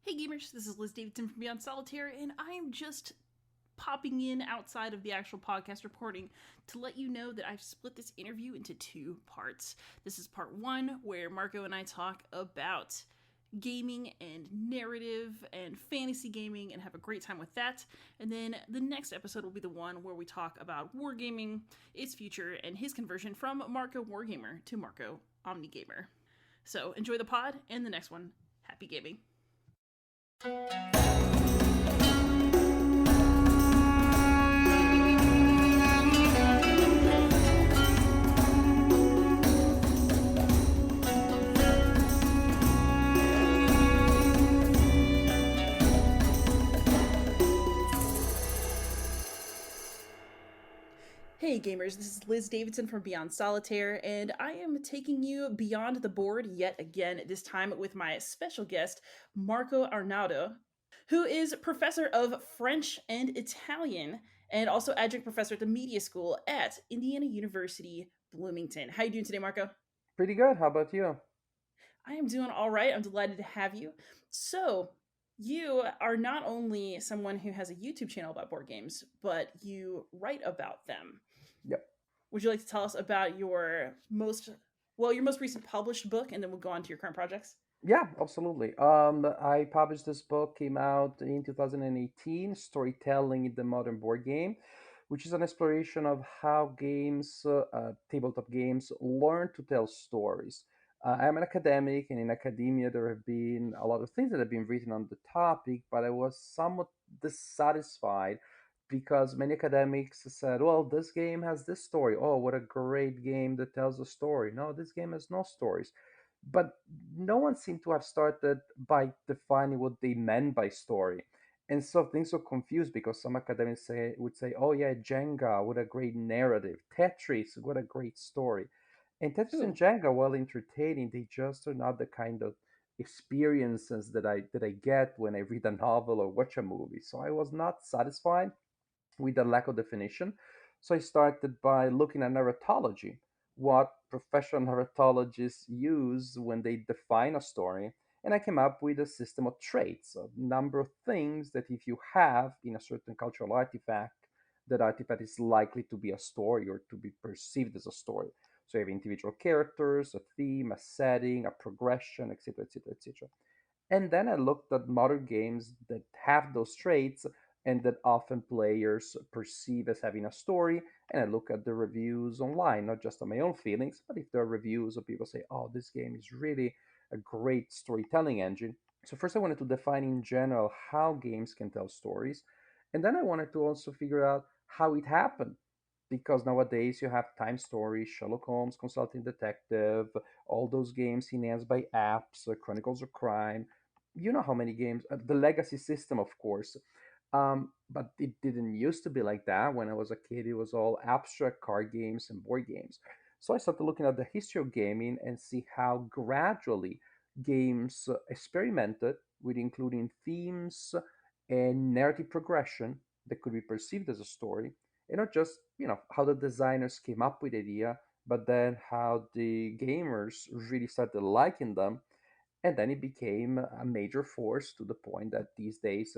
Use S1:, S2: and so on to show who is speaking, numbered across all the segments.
S1: Hey gamers, this is Liz Davidson from Beyond Solitaire, and I am just popping in outside of the actual podcast recording to let you know that I've split this interview into two parts. This is part one, where Marco and I talk about gaming and narrative and fantasy gaming and have a great time with that. And then the next episode will be the one where we talk about wargaming, its future, and his conversion from Marco Wargamer to Marco Omnigamer. So enjoy the pod and the next one. Happy gaming. Hey gamers, this is Liz Davidson from Beyond Solitaire, and I am taking you beyond the board yet again, this time with my special guest, Marco Arnaudo, who is professor of French and Italian, and also adjunct professor at the media school at Indiana University, Bloomington. How you doing today, Marco?
S2: Pretty good. How about you?
S1: I am doing all right. I'm delighted to have you. So, you are not only someone who has a YouTube channel about board games, but you write about them.
S2: Yep.
S1: Would you like to tell us about your most recent published book, and then we'll go on to your current projects?
S2: Yeah, absolutely. I published this book, came out in 2018, Storytelling in the Modern Board Game, which is an exploration of how tabletop games, learn to tell stories. I'm an academic, and in academia, there have been a lot of things that have been written on the topic, but I was somewhat dissatisfied because many academics said, well, this game has this story. Oh, what a great game that tells a story. No, this game has no stories, but no one seemed to have started by defining what they meant by story. And so things are confused because some academics would say, oh yeah, Jenga, what a great narrative. Tetris, what a great story. And Tetris and
S1: Ooh.
S2: Jenga, while entertaining, they just are not the kind of experiences that I get when I read a novel or watch a movie. So I was not satisfied with the lack of definition. So I started by looking at narratology, what professional narratologists use when they define a story. And I came up with a system of traits, a number of things that if you have in a certain cultural artifact, that artifact is likely to be a story or to be perceived as a story. So you have individual characters, a theme, a setting, a progression, etc., etc., etc. And then I looked at modern games that have those traits and that often players perceive as having a story. And I look at the reviews online, not just on my own feelings, but if there are reviews of people say, oh, this game is really a great storytelling engine. So, first, I wanted to define in general how games can tell stories. And then I wanted to also figure out how it happened. Because nowadays you have Time Story, Sherlock Holmes, Consulting Detective, all those games enhanced by apps, Chronicles of Crime. You know how many games, the legacy system, of course. But it didn't used to be like that. When I was a kid, it was all abstract card games and board games. So I started looking at the history of gaming and see how gradually games experimented with including themes and narrative progression that could be perceived as a story, and not just how the designers came up with the idea, but then how the gamers really started liking them, and then it became a major force to the point that these days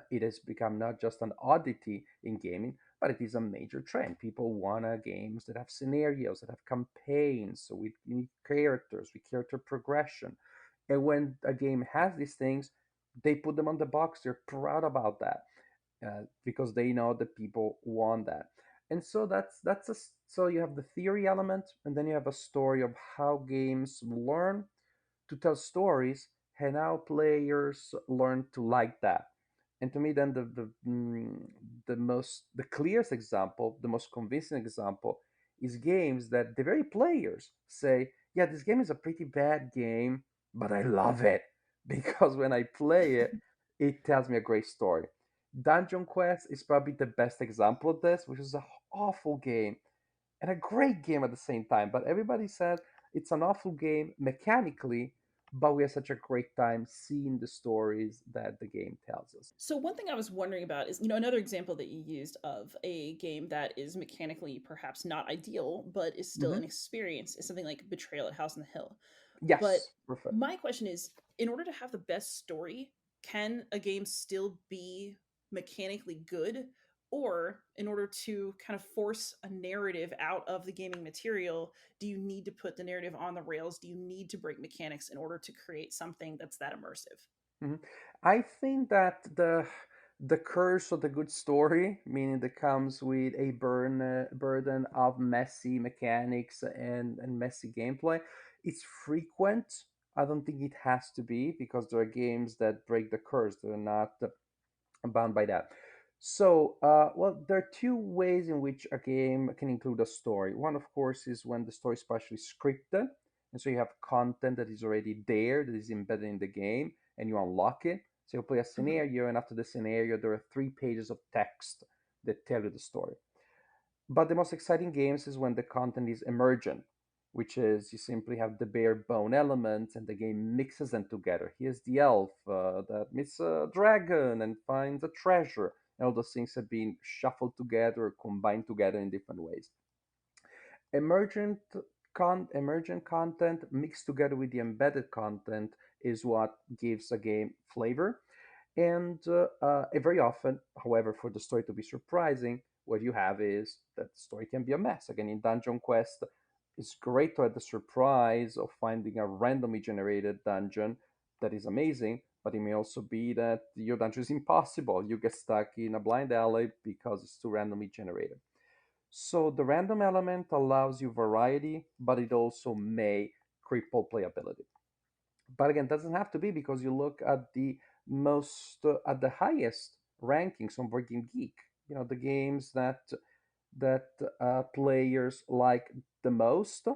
S2: it has become not just an oddity in gaming, but it is a major trend. People want games that have scenarios, that have campaigns, so with unique characters, with character progression. And when a game has these things, they put them on the box. They're proud about that because they know that people want that. And so so you have the theory element, and then you have a story of how games learn to tell stories, and how players learn to like that. And to me, then the clearest example, the most convincing example, is games that the very players say, "Yeah, this game is a pretty bad game, but I love it because when I play it, it tells me a great story." Dungeon Quest is probably the best example of this, which is an awful game and a great game at the same time. But everybody said it's an awful game mechanically, but we had such a great time seeing the stories that the game tells us.
S1: So one thing I was wondering about is, another example that you used of a game that is mechanically perhaps not ideal, but is still
S2: Hmm.
S1: an experience, is something like Betrayal at House on the Hill. But
S2: Yes, perfect.
S1: my question is, in order to have the best story, can a game still be mechanically good? Or in order to kind of force a narrative out of the gaming material, do you need to put the narrative on the rails? Do you need to break mechanics in order to create something that's that immersive?
S2: Mhm. I think that the curse of the good story, meaning that comes with a burden of messy mechanics and messy gameplay, is frequent. I don't think it has to be because there are games that break the curse. They're not bound by that. So, well, there are two ways in which a game can include a story. One, of course, is when the story is partially scripted, and so you have content that is already there, that is embedded in the game, and you unlock it. So you play a
S1: Hmm.
S2: scenario, and after the scenario, there are 3 pages of text that tell you the story. But the most exciting games is when the content is emergent, which is you simply have the bare bone elements and the game mixes them together. Here's the elf that meets a dragon and finds a treasure. And all those things have been shuffled together or combined together in different ways. Emergent emergent content mixed together with the embedded content is what gives a game flavor. And very often, however, for the story to be surprising, what you have is that the story can be a mess. Again, in Dungeon Quest, it's great to have the surprise of finding a randomly generated dungeon that is amazing, but it may also be that your dungeon is impossible. You get stuck in a blind alley because it's too randomly generated. So the random element allows you variety, but it also may cripple playability. But again, doesn't have to be because you look at the at the highest rankings on Board Game Geek. You know the games that players like the most,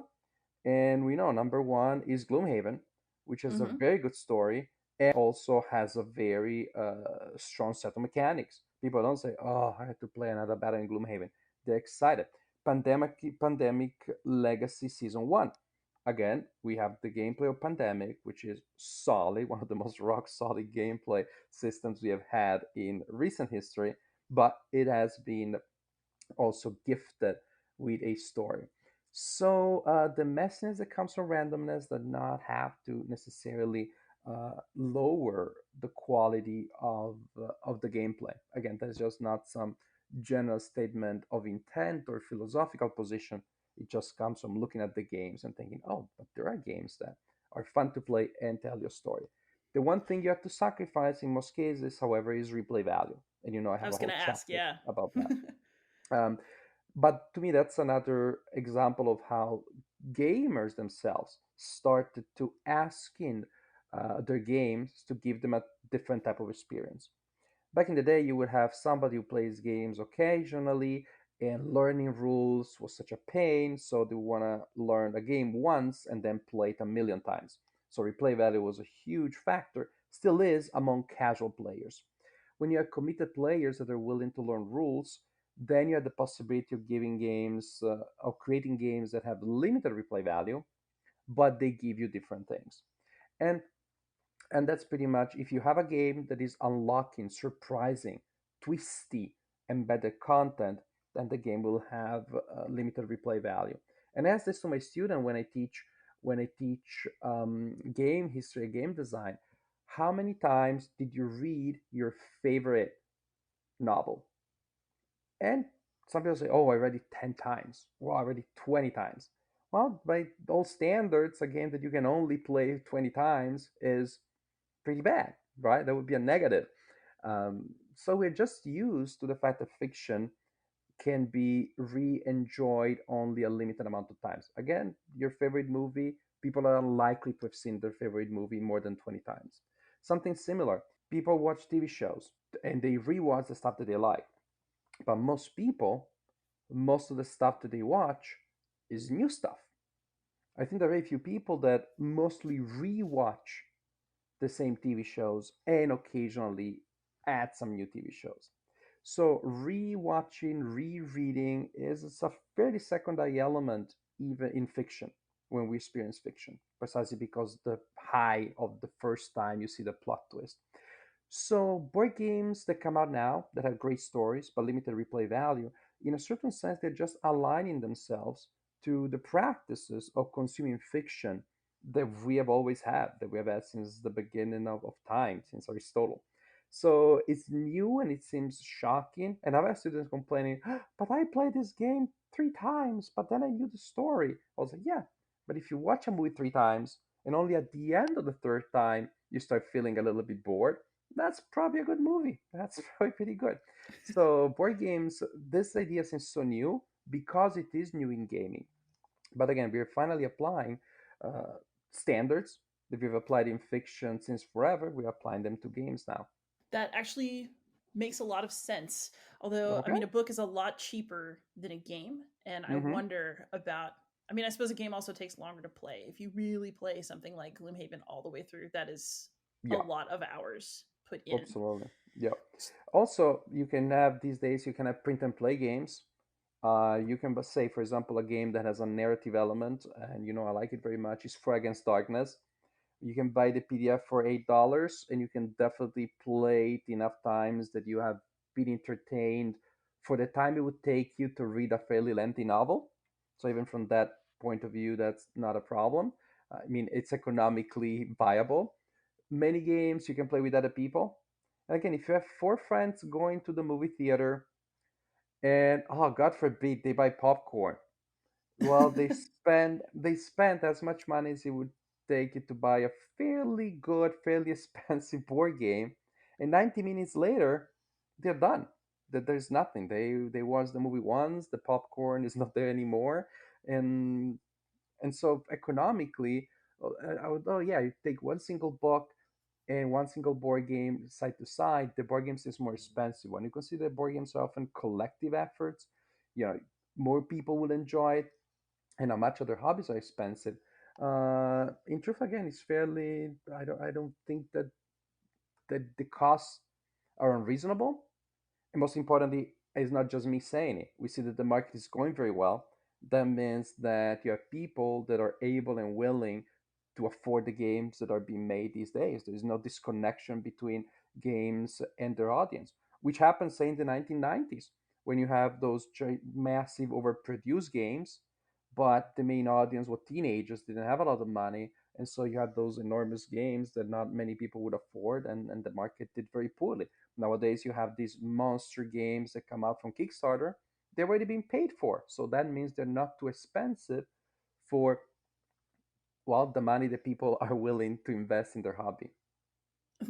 S2: and we know number one is Gloomhaven, which is a
S1: Hmm.
S2: very good story and also has a very strong set of mechanics. People don't say, "Oh, I have to play another battle in Gloomhaven." They're excited. Pandemic Legacy Season One. Again, we have the gameplay of Pandemic, which is solid, one of the most rock solid gameplay systems we have had in recent history, but it has been also gifted with a story. So the messiness that comes from randomness does not have to necessarily lower the quality of the gameplay. Again, that's just not some general statement of intent or philosophical position. It just comes from looking at the games and thinking, oh, but there are games that are fun to play and tell your story. The one thing you have to sacrifice in most cases, however, is replay value. And you know, I
S1: I
S2: have a
S1: was going
S2: whole
S1: to ask,
S2: chapter
S1: yeah.
S2: about that. Um, but to me, that's another example of how gamers themselves started to asking their games to give them a different type of experience. Back in the day, you would have somebody who plays games occasionally, and learning rules was such a pain, so they want to learn a game once and then play it a million times. So replay value was a huge factor, still is among casual players. When you have committed players that are willing to learn rules, then you have the possibility of giving games, of creating games that have limited replay value, but they give you different things. And and that's pretty much if you have a game that is unlocking surprising, twisty, embedded content, then the game will have limited replay value. And I ask this to my student when I teach game history, game design. How many times did you read your favorite novel? And some people say, "Oh, I read it 10 times. Well, I read it 20 times." Well, by all standards, a game that you can only play 20 times is pretty bad, right? That would be a negative. So we're just used to the fact that fiction can be re-enjoyed only a limited amount of times. Again, your favorite movie, people are unlikely to have seen their favorite movie more than 20 times. Something similar, people watch TV shows and they rewatch the stuff that they like. But most people, most of the stuff that they watch is new stuff. I think there are very few people that mostly rewatch the same TV shows and occasionally add some new TV shows. So rewatching, rereading is a fairly secondary element even in fiction when we experience fiction, precisely because the high of the first time you see the plot twist. So board games that come out now that have great stories but limited replay value, in a certain sense, they're just aligning themselves to the practices of consuming fiction that we have always had, that we have had since the beginning of time, since Aristotle. So it's new and it seems shocking. And I've had students complaining, but I played this game 3 times, but then I knew the story. I was like, yeah, but if you watch a movie 3 times and only at the end of the third time you start feeling a little bit bored, that's probably a good movie. That's probably pretty good. So board games, this idea seems so new because it is new in gaming. But again, we're finally applying uh, standards that we've applied in fiction since forever. We're applying them to games now.
S1: That actually makes a lot of sense. Although, I
S2: Okay.
S1: mean, a book is a lot cheaper than a game, and I
S2: Mm-hmm.
S1: wonder about. I mean, I suppose a game also takes longer to play. If you really play something like Gloomhaven all the way through, that is a
S2: Yeah,
S1: lot of hours put in.
S2: absolutely. Yeah. Also, you can have these days, you can have print and play games. You can say, for example, a game that has a narrative element, and I like it very much, is For Against Darkness. You can buy the PDF for $8, and you can definitely play it enough times that you have been entertained for the time it would take you to read a fairly lengthy novel. So even from that point of view, that's not a problem. I mean, it's economically viable. Many games you can play with other people. And again, if you have 4 friends going to the movie theater, and oh, God forbid they buy popcorn, well, they spent as much money as it would take it to buy a fairly good, fairly expensive board game, and 90 minutes later, they're done. That there's nothing. They watched the movie once, the popcorn is not there anymore, and and so economically, I would, oh yeah, you take one single book and one single board game side to side. The board games is more expensive. When you consider board games are often collective efforts, you know, more people will enjoy it, and how much other hobbies are expensive. In truth, again, it's fairly. I don't think that the costs are unreasonable, and most importantly, it's not just me saying it. We see that the market is going very well. That means that you have people that are able and willing to afford the games that are being made these days. There's no disconnection between games and their audience, which happened, say, in the 1990s when you have those massive overproduced games, but the main audience were teenagers, didn't have a lot of money, and so you had those enormous games that not many people would afford, and the market did very poorly. Nowadays, you have these monster games that come out from Kickstarter. They're already being paid for. So that means they're not too expensive for, well, the money that people are willing to invest in their hobby.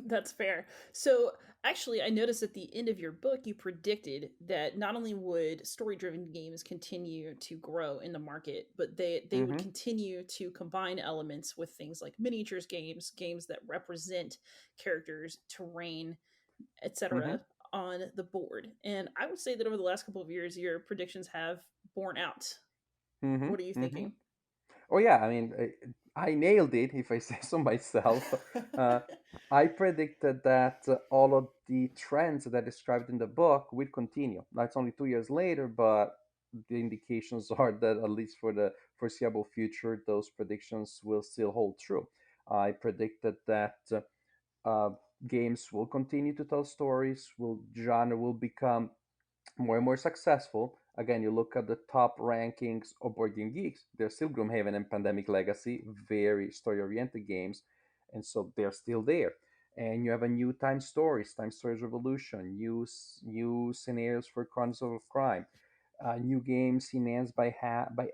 S1: That's fair. So, actually, I noticed at the end of your book, you predicted that not only would story-driven games continue to grow in the market, but they would
S2: Mm-hmm.
S1: continue to combine elements with things like miniatures games, games that represent characters, terrain,
S2: Mm-hmm.
S1: etc. on the board. And I would say that over the last couple of years, your predictions have borne out. What are you
S2: Mm-hmm. Mm-hmm.
S1: thinking?
S2: Oh yeah, I mean, I nailed it if I say so myself. Uh, I predicted that all of the trends that I described in the book would continue. Now it's only 2 years later, but the indications are that at least for the foreseeable future, those predictions will still hold true. I predicted that uh, games will continue to tell stories, will genre will become more and more successful. Again, you look at the top rankings of Board Game Geeks, they're still Gloomhaven and Pandemic Legacy, very story oriented games, and so they're still there. And you have a new Time Stories Revolution, new scenarios for Chronicles of Crime, new games enhanced by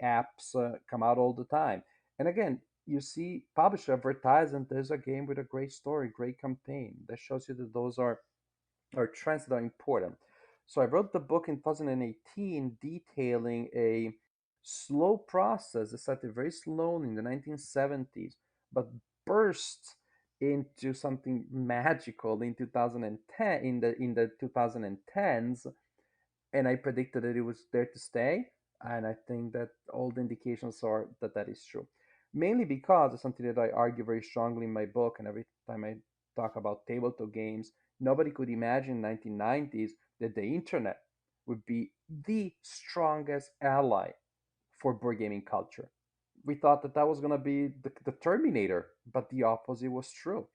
S2: apps come out all the time. And again, you see publisher advertise, and there's a game with a great story, great campaign. That shows you that those are trends that are important. So I wrote the book in 2018 detailing a slow process that started very slowly in the 1970s, but burst into something magical in 2010 in the 2010s, and I predicted that it was there to stay. And I think that all the indications are that that is true. Mainly because it's something that I argue very strongly in my book, and every time I talk about tabletop games, nobody could imagine in the 1990s that the internet would be the strongest ally for board gaming culture. We thought that that was going to be the Terminator, but the opposite was true.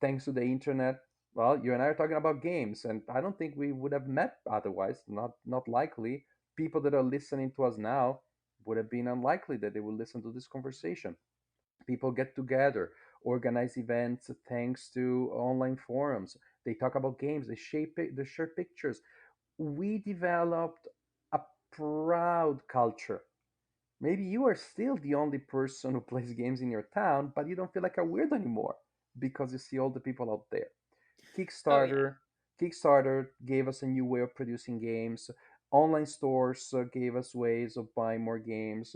S2: Thanks to the internet, well, you and I are talking about games, and I don't think we would have met otherwise. Not likely. People that are listening to us now would have been unlikely that they would listen to this conversation. People get together, organize events thanks to online forums. They talk about games, they share pictures. We developed a proud culture. Maybe you are still the only person who plays games in your town, but you don't feel like a weird anymore because you see all the people out there.
S1: Oh yeah.
S2: Kickstarter gave us a new way of producing games. Online stores gave us ways of buying more games.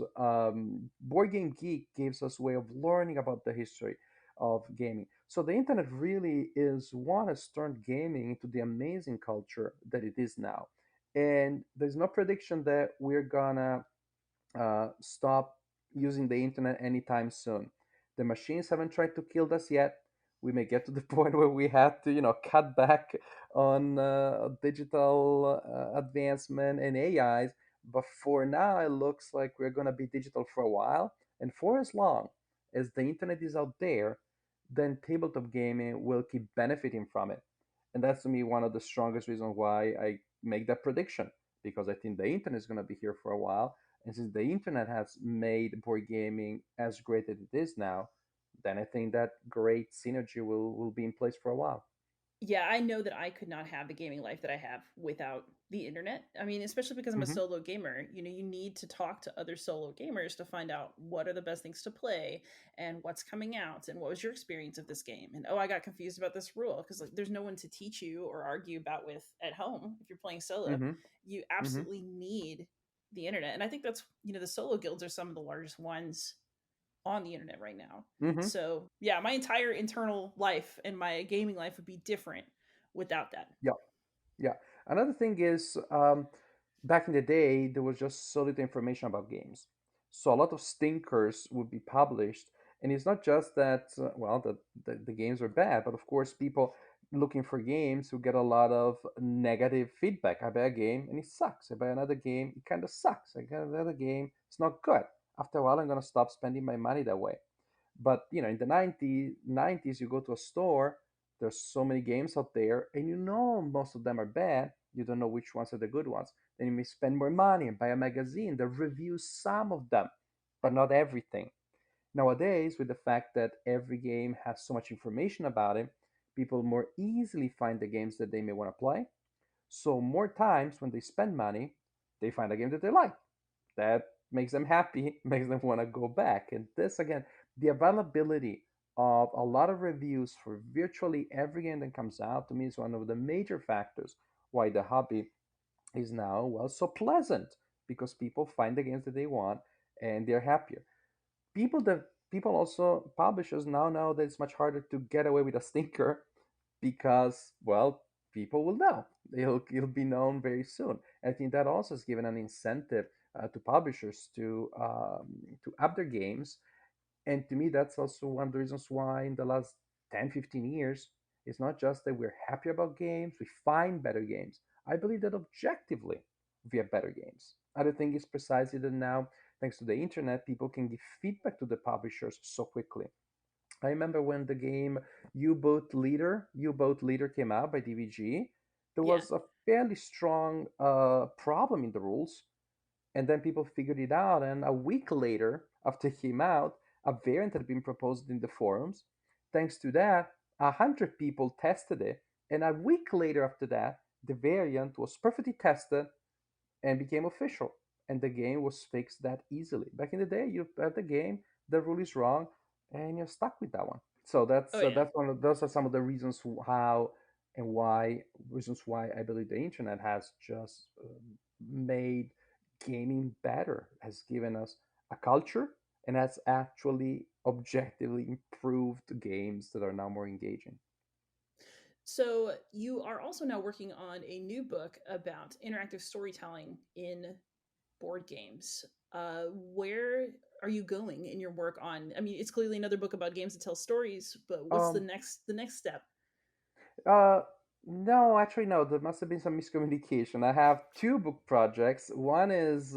S2: Board Game Geek gives us a way of learning about the history of gaming. So the internet really is what has turned gaming into the amazing culture that it is now. And there's no prediction that we're gonna stop using the internet anytime soon. The machines haven't tried to kill us yet. We may get to the point where we had to, cut back on digital advancement and AIs. But for now, it looks like we're going to be digital for a while. And for as long as the internet is out there, then tabletop gaming will keep benefiting from it. And that's to me one of the strongest reasons why I make that prediction, because I think the internet is going to be here for a while, and since the internet has made board gaming as great as it is now, then I think that great synergy will be in place for a while.
S1: Yeah, I know that I could not have the gaming life that I have without the internet. I mean, especially because I'm a
S2: Hmm.
S1: solo gamer. You need to talk to other solo gamers to find out what are the best things to play and what's coming out and what was your experience of this game. And oh, I got confused about this rule because like there's no one to teach you or argue about with at home if you're playing solo.
S2: Hmm.
S1: You
S2: Hmm.
S1: absolutely need the internet. And I think that's, the solo guilds are some of the largest ones on the internet right now.
S2: Hmm.
S1: So yeah, my entire internal life and my gaming life would be different without that.
S2: Yeah. Yeah. Another thing is, back in the day, there was just so little information about games. So a lot of stinkers would be published. And it's not just that, well, the games are bad, but of course, people looking for games who get a lot of negative feedback. I buy a game and it sucks. I buy another game, it kind of sucks. I get another game, it's not good. After a while, I'm going to stop spending my money that way. But in the 90s, you go to a store, there's so many games out there, and most of them are bad. You don't know which ones are the good ones. Then you may spend more money and buy a magazine that reviews some of them, but not everything. Nowadays, with the fact that every game has so much information about it, people more easily find the games that they may want to play. So more times when they spend money, they find a game that they like, that makes them happy, makes them want to go back. And this, again, the availability of a lot of reviews for virtually every game that comes out, to me, is one of the major factors why the hobby is now, well, so pleasant, because people find the games that they want and they're happier. People also, publishers now know that it's much harder to get away with a stinker because, well, people will know. It'll be known very soon. I think that also has given an incentive to publishers to up their games. And to me, that's also one of the reasons why in the last 10, 15 years, it's not just that we're happy about games, we find better games. I believe that objectively, we have better games. Other thing is precisely that now, thanks to the internet, people can give feedback to the publishers so quickly. I remember when the game U-Boat Leader came out by DVG, there
S1: Yeah.
S2: was a fairly strong problem in the rules, and then people figured it out. And a week later, after it came out, a variant had been proposed in the forums. Thanks to that, 100 people tested it, and a week later after that, the variant was perfectly tested and became official. And the game was fixed that easily. Back in the day, you have the game, the rule is wrong, and you're stuck with that one. So
S1: Oh yeah.
S2: that's one of those are some of the reasons how and why reasons why I believe the internet has just made gaming better, has given us a culture, and has actually objectively improved games that are now more engaging.
S1: So you are also now working on a new book about interactive storytelling in board games. Where are you going in your work on? I mean, it's clearly another book about games that tell stories, but what's
S2: Um,
S1: the next step?
S2: Uh, no, actually, no. There must have been some miscommunication. I have two book projects. One is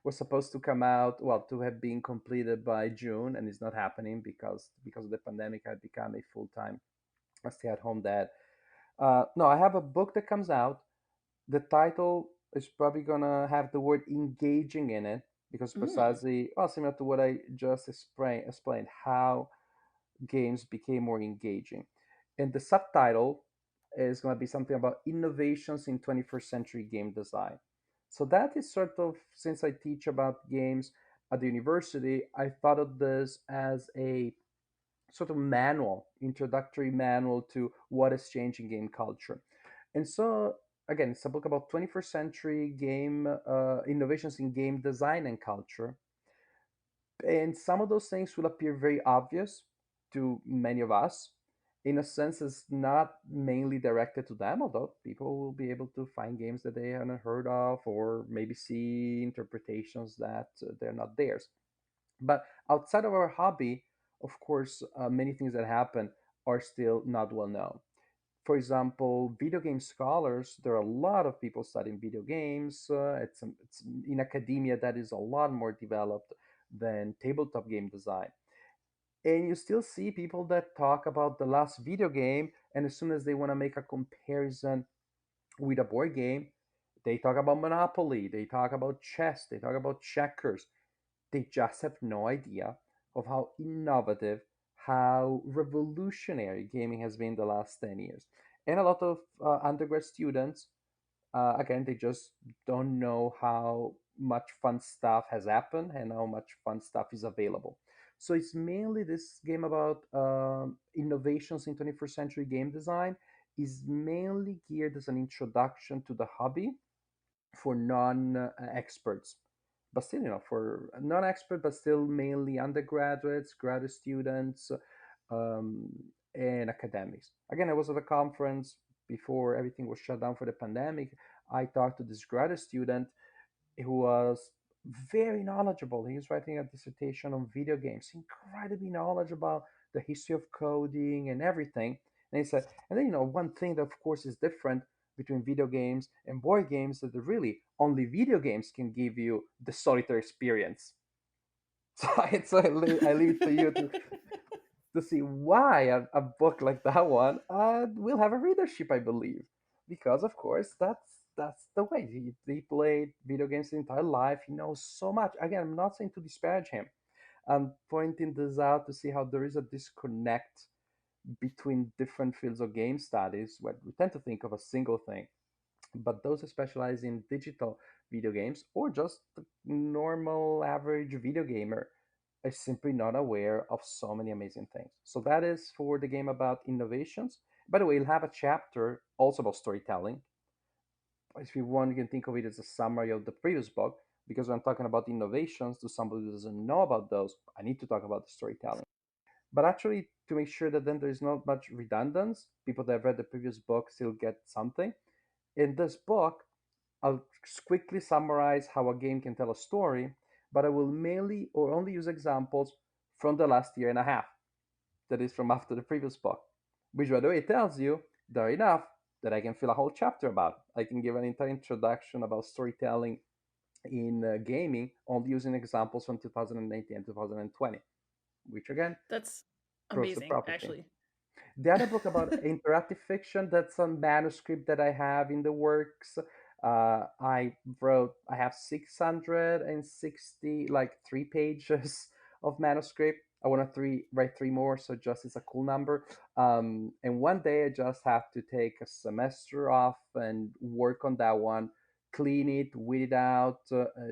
S2: was supposed to come out, well, to have been completed by June, and it's not happening because of the pandemic. I've become a full time stay-at-home dad. No, I have a book that comes out. The title is probably gonna have the word engaging in it, because
S1: Mm.
S2: precisely, well, similar to what I just explained, how games became more engaging. And the subtitle is going to be something about innovations in 21st century game design. So that is sort of, since I teach about games at the university, I thought of this as a sort of manual, introductory manual to what is changing game culture. And so, again, it's a book about 21st century game innovations in game design and culture. And some of those things will appear very obvious to many of us. In a sense, it's not mainly directed to them, although people will be able to find games that they haven't heard of or maybe see interpretations that they're not theirs. But outside of our hobby, of course, many things that happen are still not well known. For example, video game scholars, there are a lot of people studying video games. It's in academia that is a lot more developed than tabletop game design. And you still see people that talk about the last video game, and as soon as they want to make a comparison with a board game, they talk about Monopoly, they talk about chess, they talk about checkers. They just have no idea of how innovative, how revolutionary gaming has been the last 10 years. And a lot of undergrad students, again, they just don't know how much fun stuff has happened and how much fun stuff is available. So it's mainly this game about innovations in 21st century game design is mainly geared as an introduction to the hobby for non-experts, but still, for non-expert, but still mainly undergraduates, graduate students, um, and academics. Again, I was at a conference before everything was shut down for the pandemic. I talked to this graduate student who was very knowledgeable. He was writing a dissertation on video games, incredibly knowledgeable about the history of coding and everything. And he said, and then, one thing that, of course, is different between video games and board games that really only video games can give you the solitaire experience. So I leave it to you to see why a book like that one will have a readership, I believe, because of course that's the way he played video games his entire life. He knows so much. Again, I'm not saying to disparage him. I'm pointing this out to see how there is a disconnect between different fields of game studies where we tend to think of a single thing, but those who specialize in digital video games or just the normal average video gamer are simply not aware of so many amazing things. So that is for the game about innovations. By the way, you'll have a chapter also about storytelling. If you want, you can think of it as a summary of the previous book, because when I'm talking about innovations to somebody who doesn't know about those, I need to talk about the storytelling. But actually, to make sure that then there's not much redundance, people that have read the previous book still get something. In this book, I'll quickly summarize how a game can tell a story, but I will mainly or only use examples from the last year and a half, that is from after the previous book, which, by the way, tells you there enough that I can fill a whole chapter about. I can give an entire introduction about storytelling in gaming, only using examples from 2019 and 2020, which again
S1: That's
S2: proves the
S1: amazing,
S2: proper thing.
S1: actually.
S2: The other book about interactive fiction, that's a manuscript that I have in the works. I have 660, like 3 pages of manuscript. I want to write three more, so just is a cool number. And one day I just have to take a semester off and work on that one, clean it, weed it out.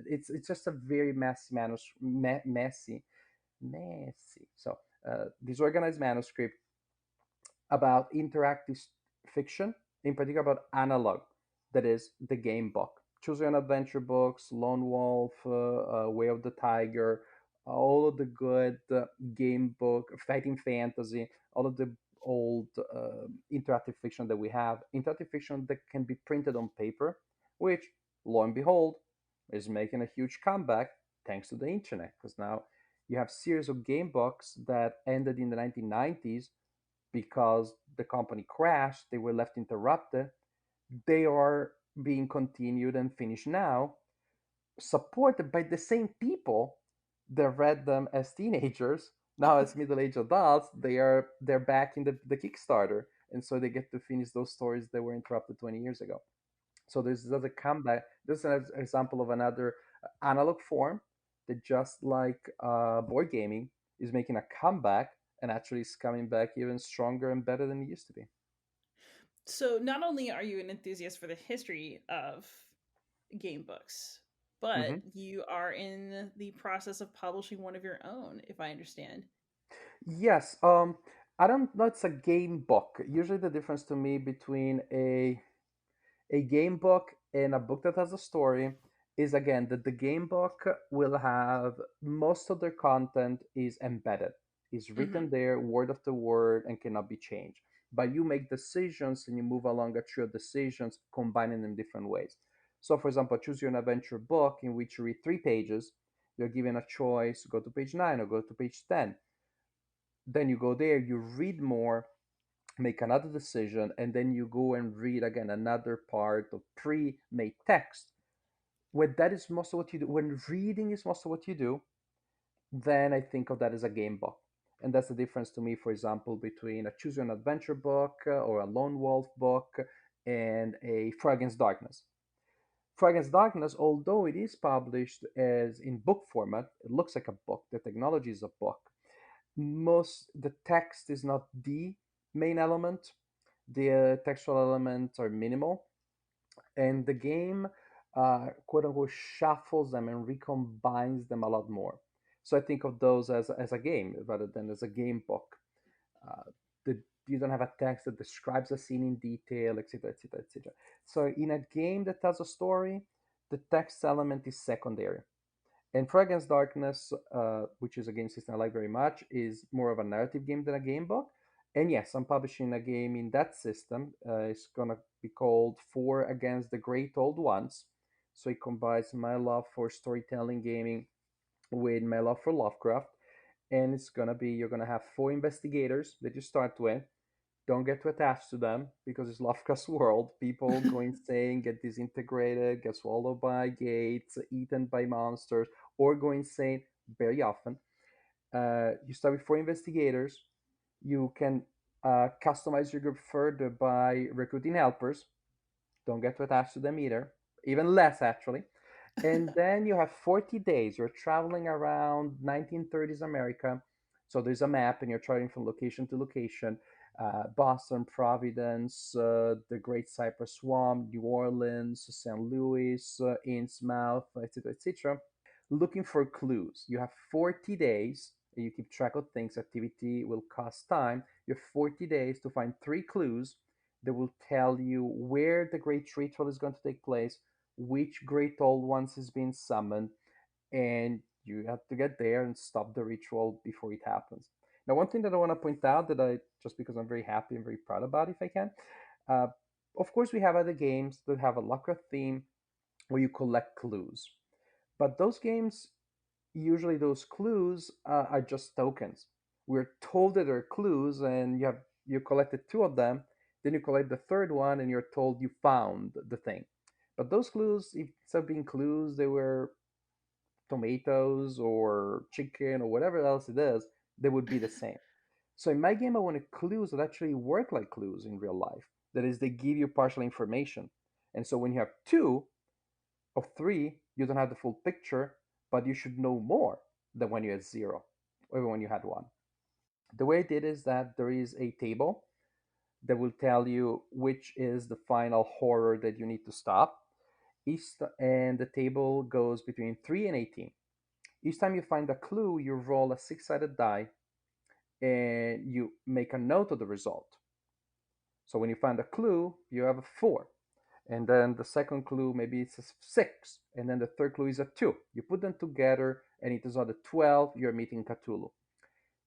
S2: It's just a very messy messy. So disorganized manuscript about interactive fiction, in particular about analog, that is the game book. Choose Your Own Adventure books, Lone Wolf, Way of the Tiger, all of the good game book, fighting fantasy, all of the old interactive fiction that we have, interactive fiction that can be printed on paper, which, lo and behold, is making a huge comeback thanks to the internet. Because now you have series of game books that ended in the 1990s because the company crashed, they were left interrupted. They are being continued and finished now, supported by the same people that read them as teenagers. Now, as middle-aged adults, they're back in the Kickstarter, and so they get to finish those stories that were interrupted 20 years ago. So there's a comeback. This is an example of another analog form. that just like board gaming is making a comeback and actually is coming back even stronger and better than it used to be.
S1: So not only are you an enthusiast for the history of game books, but
S2: Hmm.
S1: you are in the process of publishing one of your own, if I understand.
S2: Yes, I don't know. It's a game book. Usually, the difference to me between a game book and a book that has a story is again that the game book will have most of their content is embedded, is written
S1: Hmm.
S2: there word after word and cannot be changed. But you make decisions and you move along a tree of decisions, combining them different ways. So, for example, choose your adventure book in which you read 3 pages. You're given a choice: go to page 9 or go to page 10. Then you go there, you read more, make another decision, and then you go and read again another part of pre-made text. When that is most of what you do, when reading is most of what you do, then I think of that as a game book. And that's the difference to me, for example, between a choose your own adventure book or a lone wolf book and a Fire Against Darkness. Fire Against Darkness, although it is published as in book format, it looks like a book. The technology is a book. Most the text is not the main element. The textual elements are minimal, and the game, quote unquote, shuffles them and recombines them a lot more. So I think of those as a game rather than as a game book. Uh, the, you don't have a text that describes a scene in detail, etc., etc., etc. So in a game that tells a story, the text element is secondary. And Fire Against Darkness, which is a game system I like very much, is more of a narrative game than a game book. And yes, I'm publishing a game in that system. It's going to be called Four Against the Great Old Ones. So it combines my love for storytelling gaming with my love for Lovecraft. And it's going to be, you're going to have four investigators that you start with. Don't get too attached to them because it's Lovecraft's world. People go insane, get disintegrated, get swallowed by gates, eaten by monsters, or go insane very often. You start with four investigators. You can customize your group further by recruiting helpers. Don't get too attached to them either, even less actually. And then you have 40 days. You're traveling around 1930s America. So there's a map, and you're traveling from location to location. Boston, Providence, the Great Cypress Swamp, New Orleans, St. Louis, Innsmouth, etc., etc. Looking for clues. You have 40 days. You keep track of things. Activity will cost time. You have 40 days to find 3 clues that will tell you where the great ritual is going to take place, which great old ones is being summoned, and you have to get there and stop the ritual before it happens. Now, one thing that I want to point out that I, just because I'm very happy and very proud about, if I can, uh, of course, we have other games that have a Lovecraft theme where you collect clues. But those games, usually those clues are just tokens. We're told that they're clues, and you collected 2 of them. Then you collect the third one, and you're told you found the thing. But those clues, if instead of being clues, they were tomatoes or chicken or whatever else it is, they would be the same. So in my game, I wanted clues that actually work like clues in real life. That is, they give you partial information. And so when you have 2 of 3, you don't have the full picture, but you should know more than when you had 0 or when you had 1. The way I did is that there is a table that will tell you which is the final horror that you need to stop. And the table goes between 3 and 18. Each time you find a clue, you roll a 6-sided die and you make a note of the result. So when you find a clue, you have a 4. And then the second clue, maybe it's a 6. And then the third clue is a 2. You put them together and it is on the 12, you're meeting Cthulhu.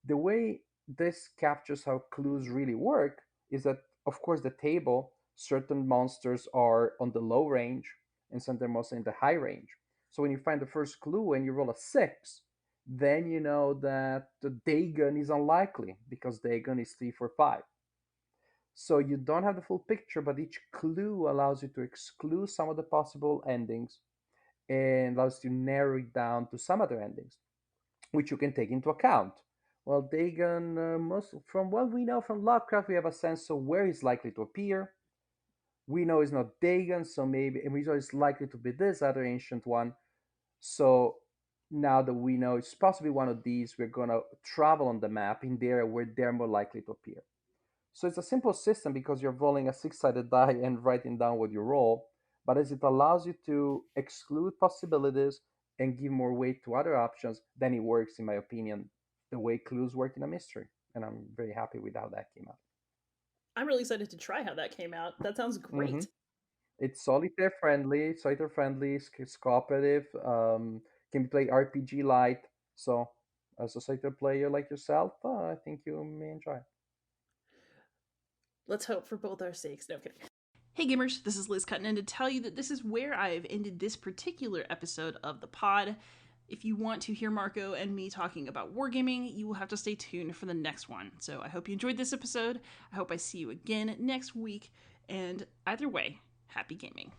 S2: The way this captures how clues really work is that, of course, the table, certain monsters are on the low range and some are mostly in the high range. So when you find the first clue and you roll a 6, then you know that the Dagon is unlikely because Dagon is 3, 4, 5. So you don't have the full picture, but each clue allows you to exclude some of the possible endings and allows you to narrow it down to some other endings, which you can take into account. Well, Dagon, most from what we know from Lovecraft, we have a sense of where he's likely to appear. We know he's not Dagon, so maybe, and we know it's likely to be this other ancient one. So Now that we know it's possibly one of these, we're going to travel on the map in the area where they're more likely to appear. So it's a simple system because you're rolling a six-sided die and writing down what you roll, but as it allows you to exclude possibilities and give more weight to other options, then it works, in my opinion, the way clues work in a mystery. And I'm very happy with how that came out.
S1: I'm really excited to try how that came out. That sounds
S2: Hmm.
S1: great.
S2: It's solitaire friendly, it's cooperative, can be played RPG light. So, as a solitaire player like yourself, I think you may enjoy it.
S1: Let's hope for both our sakes. No I'm kidding. Hey gamers, this is Liz cutting in to tell you that this is where I have ended this particular episode of the pod. If you want to hear Marco and me talking about wargaming, you will have to stay tuned for the next one. So I hope you enjoyed this episode. I hope I see you again next week. And either way, happy gaming.